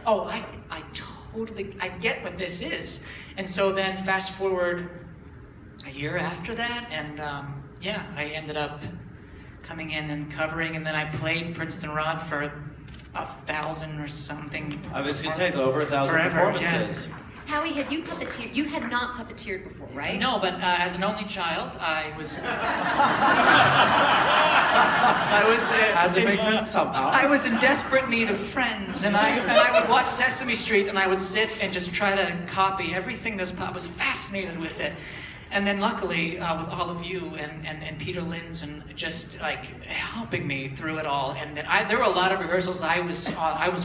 oh, I totally, I get what this is. And so then fast forward a year after that, and yeah, I ended up coming in and covering, and then I played Princeton Rod for 1,000 or something. I was going to say, it's over 1,000 Forever, performances. Yeah. Howie, had you puppeteered? You had not puppeteered before, right? No, but as an only child, I was. Had to make friends somehow. I was in desperate need of friends, and I would watch Sesame Street, and I would sit and just try to copy everything this pop. I was fascinated with it. And then luckily, with all of you and Peter Linz and just like helping me through it all, and then there were a lot of rehearsals I was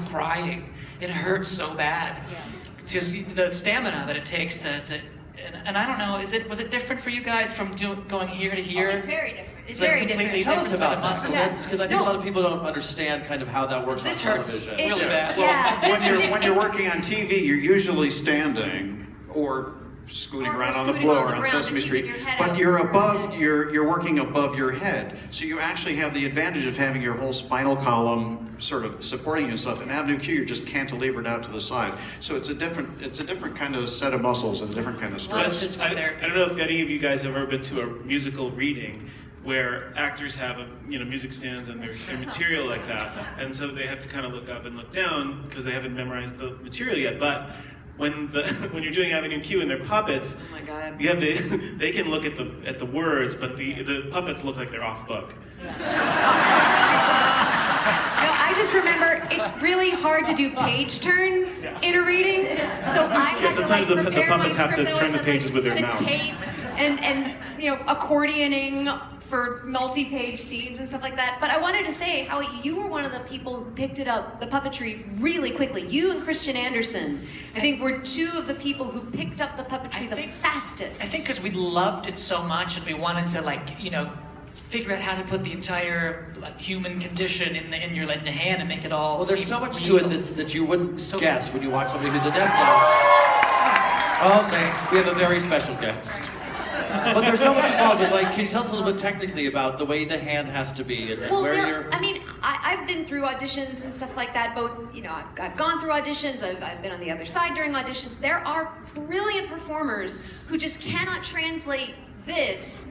crying. It hurt so bad. Yeah. Just the stamina that it takes to and I don't know, was it different for you guys from going here to here? Oh, it's very different. It's like very completely different. Tell us about that, muscles. because I think a lot of people don't understand kind of how that works on This hurts television. really bad. Yeah. When you're working on TV, you're usually standing or scooting around on the floor on Sesame Street, but you're working above your head, so you actually have the advantage of having your whole spinal column sort of supporting you and stuff. And Avenue Q, you're just cantilevered out to the side, so it's a different kind of set of muscles and a different kind of stress. I don't know if any of you guys have ever been to a musical reading where actors have music stands and their material like that, and so they have to kind of look up and look down because they haven't memorized the material yet. But when you're doing Avenue Q and they're puppets, Oh my God. they can look at the words, but the puppets look like they're off book. No, I just remember it's really hard to do page turns in a reading, so I had sometimes to the prepare puppets my have to script. I turn always the had, pages with their the mouth. tape and accordioning for multi-page scenes and stuff like that. But I wanted to say, Howie, you were one of the people who picked it up, the puppetry, really quickly. You and Christian Anderson, I think, were two of the people who picked up the puppetry the fastest. I think because we loved it so much and we wanted to figure out how to put the entire human condition in your hand and make it all. Well, there's so much to it that you wouldn't guess when you watch somebody who's a deaf guy. Okay, we have a very special guest. But there's so much involved. It's like, can you tell us a little bit technically about the way the hand has to be and Well, where you're... I mean, I've been through auditions and stuff like that. Both, I've gone through auditions. I've been on the other side during auditions. There are brilliant performers who just cannot translate this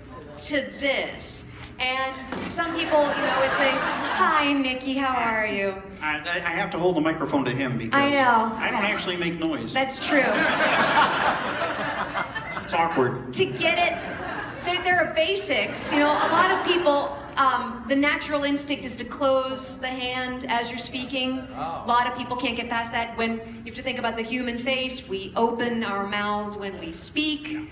to this. And some people, would say, "Hi, Nikki, how are you?" I have to hold the microphone to him because I know. I don't actually make noise. That's true. It's awkward. To get it, there are basics. A lot of people, the natural instinct is to close the hand as you're speaking. A lot of people can't get past that. When you have to think about the human face, we open our mouths when we speak.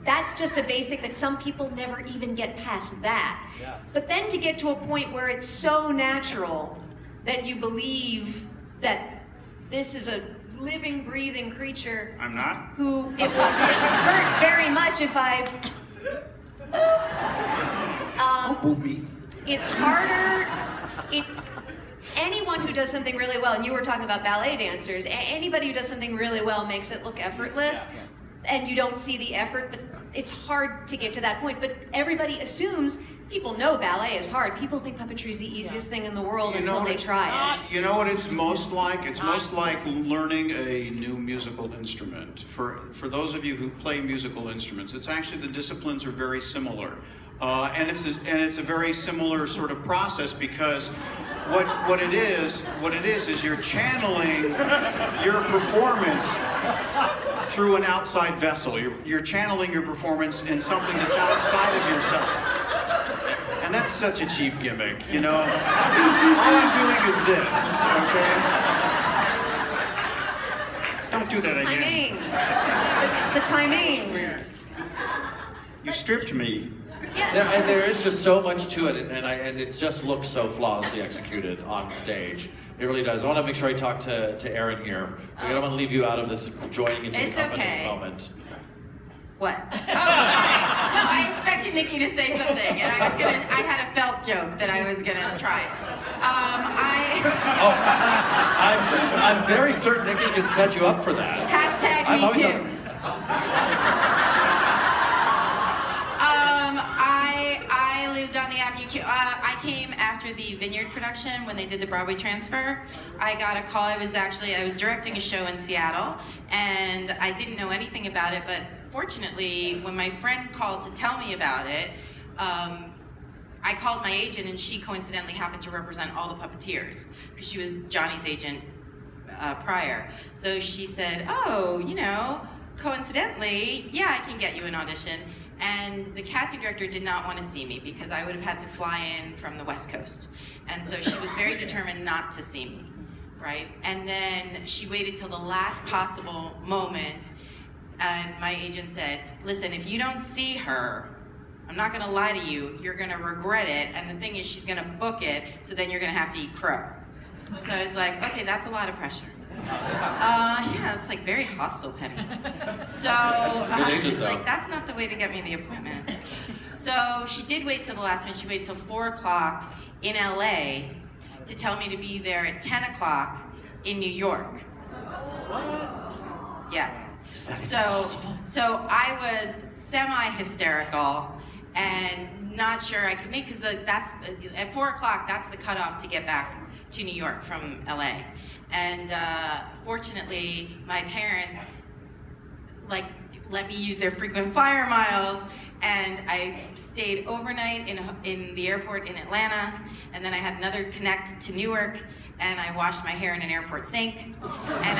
That's just a basic that some people never even get past that. Yeah. But then to get to a point where it's so natural that you believe that this is a living, breathing creature. I'm not? Who it would hurt very much if I. It's harder. Anyone who does something really well, and you were talking about ballet dancers, anybody who does something really well makes it look effortless, and you don't see the effort, but it's hard to get to that point. But everybody assumes, people know ballet is hard. People think puppetry is the easiest thing in the world until they try it. You know what it's most like? It's most like learning a new musical instrument. For those of you who play musical instruments, it's actually, the disciplines are very similar. And it's a very similar sort of process, because what it is you're channeling your performance through an outside vessel. You're channeling your performance in something that's outside of yourself. And that's such a cheap gimmick, All I'm doing is this, okay? Don't do that again. Timing. It's the timing. You stripped me. Yeah. There is just so much to it, and it just looks so flawlessly executed on stage. It really does. I want to make sure I talk to Erin here. I don't want to leave you out of this joining into the company moment. What? Oh, sorry. No, I expected Nikki to say something, and I had a felt joke that I was gonna try. I'm very certain Nikki can set you up for that. Hashtag I'm me always too. I lived on the Avenue Q. I came after the Vineyard production when they did the Broadway transfer. I got a call. I was directing a show in Seattle, and I didn't know anything about it. But fortunately, when my friend called to tell me about it, I called my agent, and she coincidentally happened to represent all the puppeteers because she was Johnny's agent prior. So she said, "Oh, you know, coincidentally, yeah, I can get you an audition." And the casting director did not want to see me because I would have had to fly in from the West Coast. And so she was very determined not to see me, right? And then she waited till the last possible moment, and my agent said, "Listen, if you don't see her, I'm not gonna lie to you, you're gonna regret it, and the thing is she's gonna book it, so then you're gonna have to eat crow." So I was like, okay, that's a lot of pressure. Yeah, it's like very hostile, Penny. So I was like, that's not the way to get me the appointment. So she did wait till the last minute. She waited till 4 o'clock in LA to tell me to be there at 10 o'clock in New York. Yeah. So I was semi-hysterical and not sure I could make, because that's at 4 o'clock, that's the cutoff to get back to New York from LA. And fortunately, my parents let me use their frequent flyer miles, and I stayed overnight in the airport in Atlanta, and then I had another connect to Newark, and I washed my hair in an airport sink, and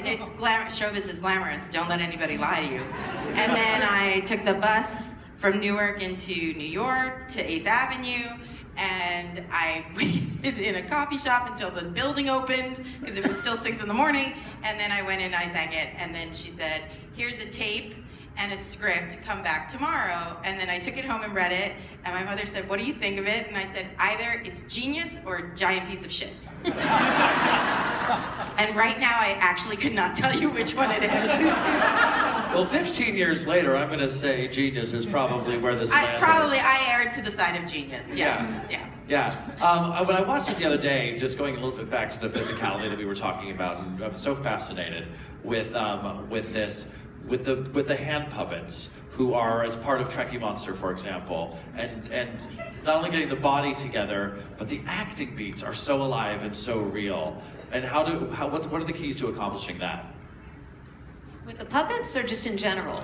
it's showbiz is glamorous, don't let anybody lie to you. And then I took the bus from Newark into New York to 8th Avenue, and I waited in a coffee shop until the building opened, because it was still 6 in the morning, and then I went in, I sang it, and then she said, "Here's a tape and a script, come back tomorrow." And then I took it home and read it, and my mother said, "What do you think of it?" And I said, "Either it's genius or a giant piece of shit." And right now, I actually could not tell you which one it is. Well, 15 years later, I'm going to say genius is probably where this landed. I erred to the side of genius. Yeah. When I watched it the other day, just going a little bit back to the physicality that we were talking about, and I'm so fascinated with the hand puppets who are as part of Trekkie Monster, for example, and not only getting the body together, but the acting beats are so alive and so real. And what are the keys to accomplishing that? With the puppets or just in general?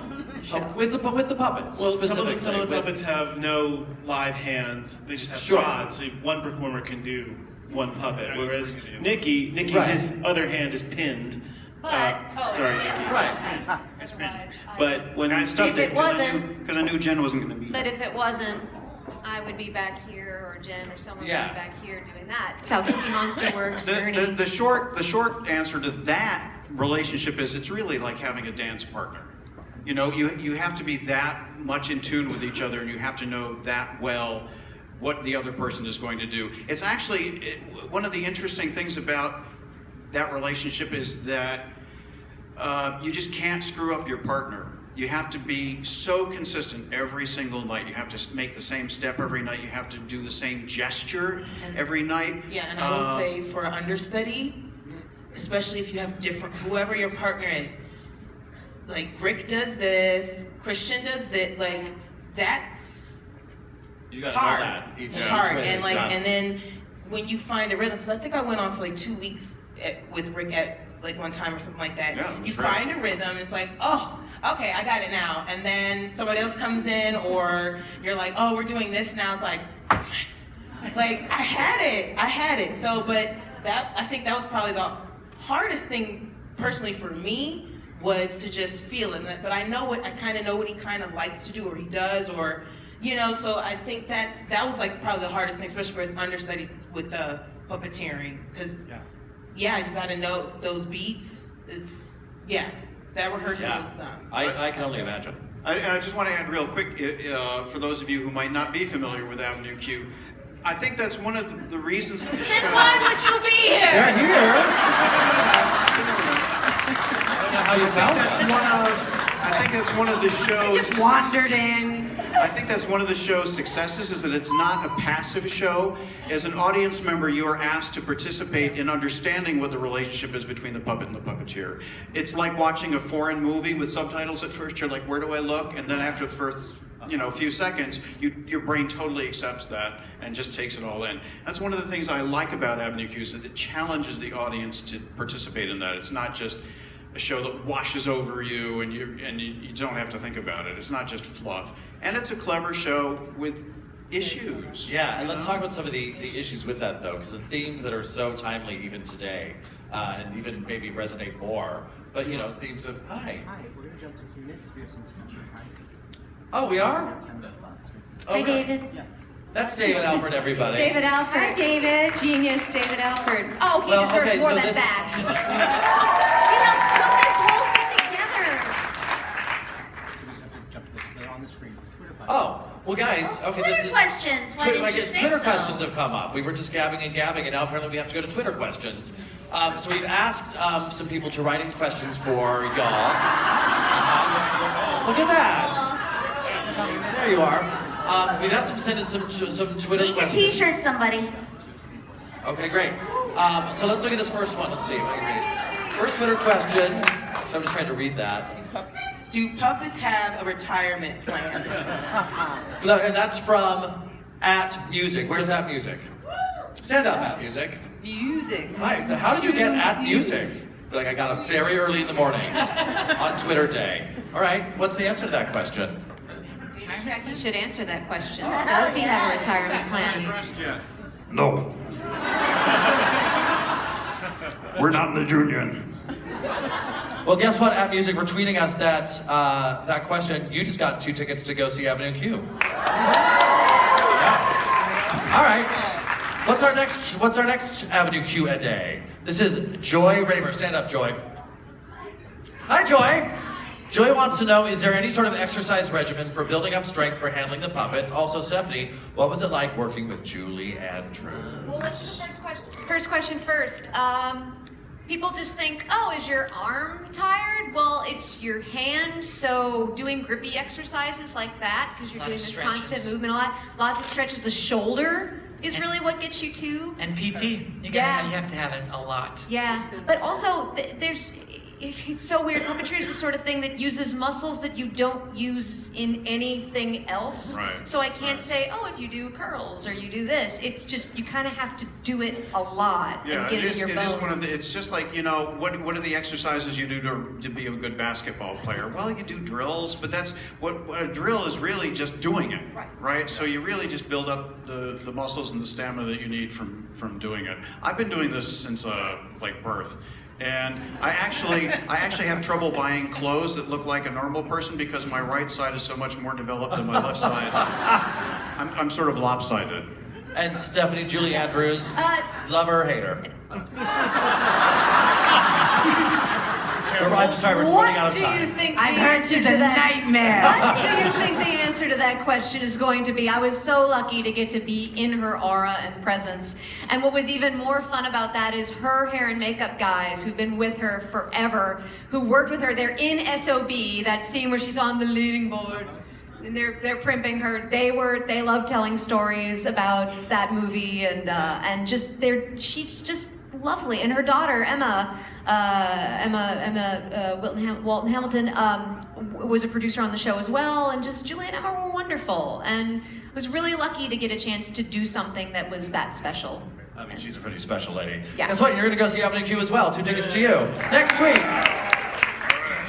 With the puppets. Well, specifically. some of the puppets have no live hands. They just have rods. So one performer can do one puppet. Whereas Nikki, Right. his other hand is pinned. But Sorry, Nikki. Right. But when I stopped If it wasn't- because I knew Jen wasn't going to be. But if it wasn't, I would be back here, or Jen, or someone would Yeah. be back here doing that. That's how Cookie Monster works. The short answer to that relationship is it's really like having a dance partner. You know, you have to be that much in tune with each other, and you have to know that well what the other person is going to do. It's actually one of the interesting things about that relationship is that you just can't screw up your partner. You have to be so consistent every single night. You have to make the same step every night. You have to do the same gesture every night. Yeah, and I will say for an understudy, especially if you have different, whoever your partner is, like Rick does this, Christian does that, like that's You gotta hard. know that. It's hard, and and then when you find a rhythm, because I think I went on for like 2 weeks with Rick at like one time or something like that. Yeah, you great. find a rhythm, it's like, oh, okay, I got it now. And then somebody else comes in, or you're like, oh, we're doing this now. It's like, what? Like I had it. So, but that, I think that was probably the hardest thing personally for me, was to just feel it. But I kind of know what he kind of likes to do, or he does, or you know. So I think that was like probably the hardest thing, especially for his understudies with the puppeteering, because. Yeah, you gotta know those beats. That rehearsal is. I can only imagine. I just want to add real quick, for those of you who might not be familiar with Avenue Q, I think that's one of the reasons that the show. Then why would you be here? They're here. I don't know how you found us. I think that's one of the shows. I just wandered in. I think that's one of the show's successes, is that it's not a passive show. As an audience member, you are asked to participate in understanding what the relationship is between the puppet and the puppeteer. It's like watching a foreign movie with subtitles at first. You're like, where do I look? And then after the first a few seconds, your brain totally accepts that and just takes it all in. That's one of the things I like about Avenue Q, is that it challenges the audience to participate in that. It's not just a show that washes over you and you don't have to think about it. It's not just fluff. And it's a clever show with issues. Yeah, and let's talk about some of the issues with that, though, because the themes that are so timely even today, and even maybe resonate more, but, themes of, hi. Hi, we're going to jump to Q&A because we have some special prizes. Oh, we are? 10 minutes left. Hi, David. Yeah. That's David Alford, everybody. David Alford. Hi, David. Genius, David Alford. Oh, he Well, deserves okay, more so than this- that. He helps put this whole thing together. So we just have to jump to this. They're on the screen. Twitter questions. Oh, well, guys, okay, this Twitter is... questions. Why Twitter, didn't I you guess say Twitter so? questions have come up. We were just gabbing, and now apparently we have to go to Twitter questions. So we've asked some people to write in questions for y'all. Look at that. There you are. We've asked them to send us some Twitter Eat your questions. t-shirt, somebody. Okay, great. So let's look at this first one. Let's see if I can read. First Twitter question. So I'm just trying to read that. Do puppets have a retirement plan? No, and that's from @music. Where's that music? Stand up, @music. Music. Hi, so how did you get @music? Like, I got up very early in the morning on Twitter day. All right, what's the answer to that question? He should answer that question. Does he have a retirement plan? No. We're not in the union. Well, guess what, @music, for tweeting us that question. You just got 2 tickets to go see Avenue Q. Yeah. All right. What's our next Avenue Q a day? This is Joy Raymer. Stand up, Joy. Hi, Joy. Joy wants to know, is there any sort of exercise regimen for building up strength for handling the puppets? Also, Stephanie, what was it like working with Julie Andrews? Well, let's do the first question. First question first. People just think, oh, is your arm tired? Well, it's your hand, so doing grippy exercises like that, because you're Lot doing of this stretches. constant movement a lot. Lots of stretches. The shoulder is really what gets you too. And PT, you Yeah. have to have it a lot. Yeah, but also it's so weird. Puppetry is the sort of thing that uses muscles that you don't use in anything else. Right. So I can't say, oh, if you do curls or you do this, it's just you kind of have to do it a lot and Yeah, get it it is, in your it bones. is one of the, it's just like, what are the exercises you do to be a good basketball player? Well, you do drills, but that's, what a drill is really just doing it, right? So you really just build up the muscles and the stamina that you need from doing it. I've been doing this since like birth. And I actually have trouble buying clothes that look like a normal person because my right side is so much more developed than my left side. I'm sort of lopsided. And Stephanie, Julie Andrews, lover, hater. I'm sorry, we're running out of time. What do you think the I've heard answer she's to a that nightmare. What do you think the answer to that question is going to be? I was so lucky to get to be in her aura and presence. And what was even more fun about that is her hair and makeup guys who've been with her forever, who worked with her. They're in SOB, that scene where she's on the leading board. And they're primping her. They love telling stories about that movie and she's just lovely. And her daughter Emma Walton Hamilton was a producer on the show as well. And just Julie and Emma were wonderful. And was really lucky to get a chance to do something that was that special. I mean, she's a pretty special lady. Yeah. Guess what? You're going to go see Avenue Q as well. 2 tickets to you. Next tweet.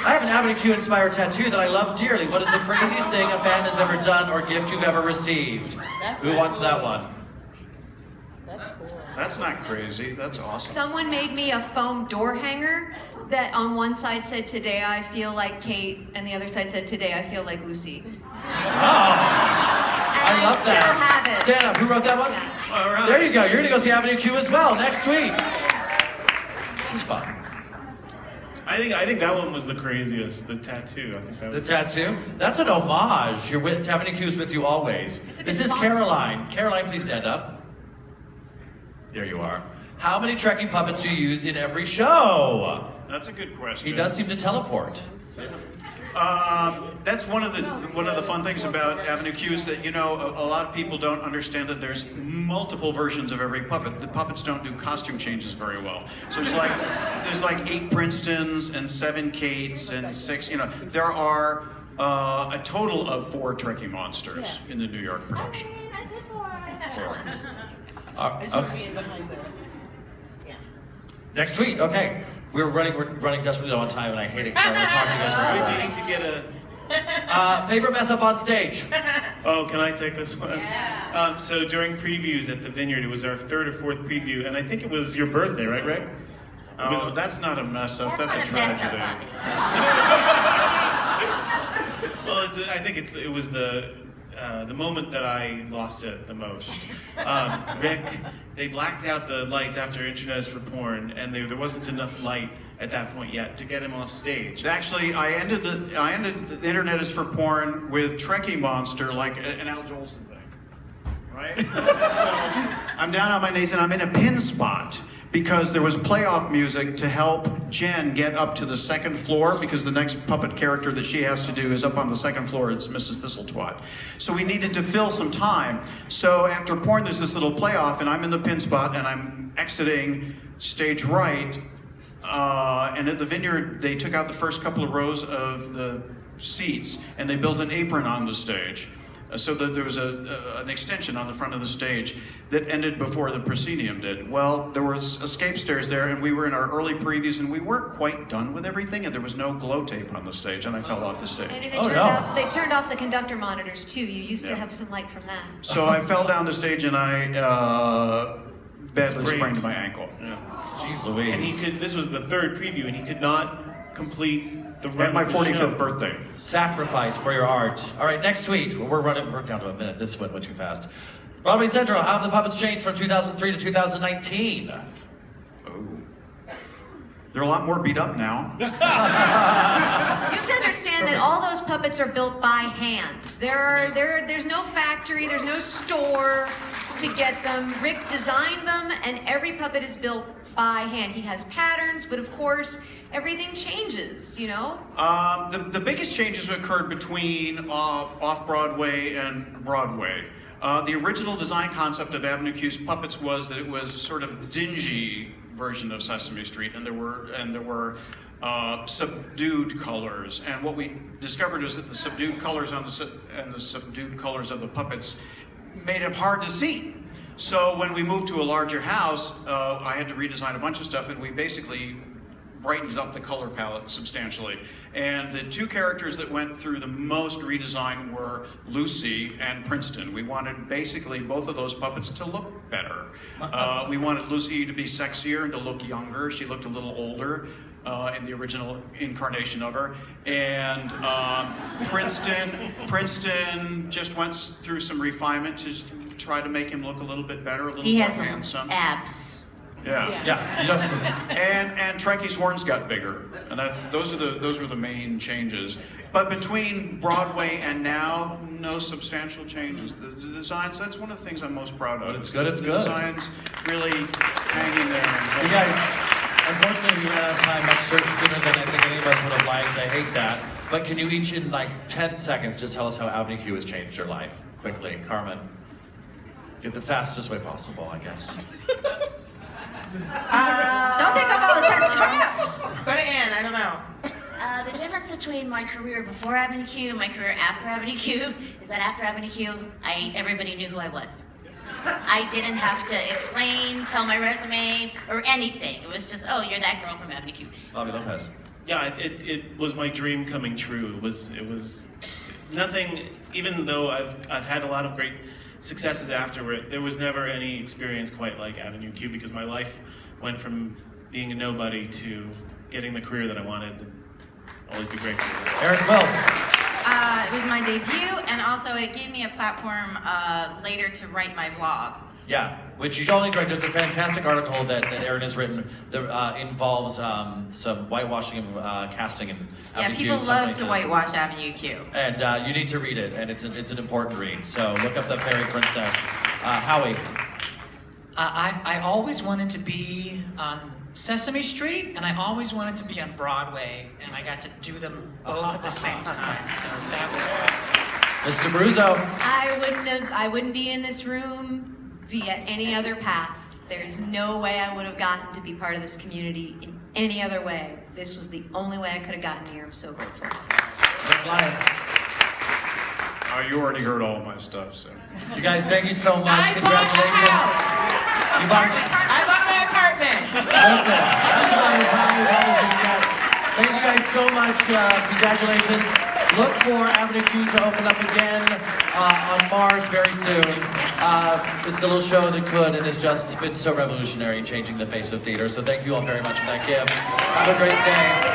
I have an Avenue Q inspired tattoo that I love dearly. What is the craziest thing a fan has ever done or gift you've ever received? Who wants that one? That's not crazy. That's awesome. Someone made me a foam door hanger that on one side said, "Today I feel like Kate," and the other side said, "Today I feel like Lucy." I love still that. have it. Stand up. Who wrote that one? Yeah. All right. There you go. You're going to go see Avenue Q as well. Next tweet. This is fun. I think that one was the craziest. The tattoo. I think that The was. tattoo? That's an homage. You're with Avenue Q's with you always. It's a This good is spot. Caroline. Caroline, please stand up. There you are. How many trekking puppets do you use in every show? That's a good question. He does seem to teleport. That's one of the fun things about Avenue Q is that a lot of people don't understand that there's multiple versions of every puppet. The puppets don't do costume changes very well. So there's like 8 Princetons and 7 Kates and 6. There are a total of 4 Trekkie monsters in the New York production. Okay, that's it for This Okay. movie is definitely the. Yeah. Next tweet. Okay, we're running desperately low on time, and I hate it. 'Cause I want to talk to you guys Wait, do you forever. need to get a... Favorite mess up on stage? Oh, can I take this one? Yeah. So during previews at the Vineyard, it was our 3rd or 4th preview, and I think it was your birthday, right, Rick? Oh, that's not a mess up. That's a tragedy. Well, I think it was the moment that I lost it the most. Rick, they blacked out the lights after Internet is for Porn, and there wasn't enough light at that point yet to get him off stage. Actually, I ended the Internet is for Porn with Trekkie Monster, like an Al Jolson thing, right? So I'm down on my knees and I'm in a pin spot because there was playoff music to help Jen get up to the 2nd floor because the next puppet character that she has to do is up on the 2nd floor. It's Mrs. Thistletwat. So we needed to fill some time. So after Porn, there's this little playoff and I'm in the pin spot and I'm exiting stage right. And at the Vineyard, they took out the first couple of rows of the seats and they built an apron on the stage so that there was an extension on the front of the stage that ended before the proscenium did. Well, there was escape stairs there and we were in our early previews and we weren't quite done with everything and there was no glow tape on the stage and I fell off the stage. Maybe Oh, no. they turned off the conductor monitors too. You used to Yeah. have some light from that. So I fell down the stage and I badly sprained my ankle. Yeah. Jeez And he Louise. could. This was the 3rd preview, and he could not complete the run. At my of the 45th show. birthday. Sacrifice for your art. All right, next tweet. We're down to a minute. This went too fast. Broadway Central, how have the puppets changed from 2003 to 2019? Oh. They're a lot more beat up now. You have to understand that all those puppets are built by hand. There's no factory, there's no store to get them. Rick designed them, and every puppet is built by hand. He has patterns, but of course, everything changes, you know? The biggest changes occurred between off-Broadway and Broadway. The original design concept of Avenue Q's puppets was that it was a sort of dingy version of Sesame Street, and there were subdued colors. And what we discovered is that the subdued colors and the subdued colors of the puppets made it hard to see. So when we moved to a larger house, I had to redesign a bunch of stuff, and we basically brightened up the color palette substantially. And the 2 characters that went through the most redesign were Lucy and Princeton. We wanted basically both of those puppets to look better. We wanted Lucy to be sexier and to look younger. She looked a little older in the original incarnation of her. And Princeton just went through some refinement to try to make him look a little bit better, a little more handsome. Abs. Yeah. Yeah, he does. And Trekkie's horns got bigger, and those were the main changes. But between Broadway and now, no substantial changes. The designs, that's one of the things I'm most proud of. But it's good, it's the good. designs really hang in there. You guys, unfortunately, we ran out of time much sooner than I think any of us would have liked. I hate that. But can you each, in like 10 seconds, just tell us how Avenue Q has changed your life? Quickly, Carmen. In the fastest way possible, I guess. Don't take up all the time. Hurry up. Go to Ann, I don't know. The difference between my career before Avenue Q and my career after Avenue Q is that after Avenue Q, everybody knew who I was. I didn't have to explain, tell my resume, or anything. It was just, oh, you're that girl from Avenue Q. Bobby Lopez. Yeah, it was my dream coming true. It was nothing. Even though I've had a lot of great successes afterward, there was never any experience quite like Avenue Q because my life went from being a nobody to getting the career that I wanted. Always be grateful. Eric Will. It was my debut, and also it gave me a platform later to write my blog. Yeah, which you should only direct. There's a fantastic article that Erin has written that involves some whitewashing of casting in Avenue Q. People in some love places. to whitewash Avenue Q. And you need to read it, and it's an important read. So look up the Fairy Princess. Howie. I always wanted to be on Sesame Street, and I always wanted to be on Broadway, and I got to do them both at the same time. So that was Mr. Bruzzo. I wouldn't be in this room via any other path. There's no way I would have gotten to be part of this community in any other way. This was the only way I could have gotten here. I'm so grateful. You already heard all of my stuff, so. You guys, thank you so much. I bought a Congratulations. house. You bought I bought my apartment. Listen, that's about as high as I was gonna get. Thank you guys so much. Congratulations. Look for Avenue Q to open up again on Mars very soon. It's a little show that could and has just been so revolutionary in changing the face of theater. So thank you all very much for that gift. Have a great day.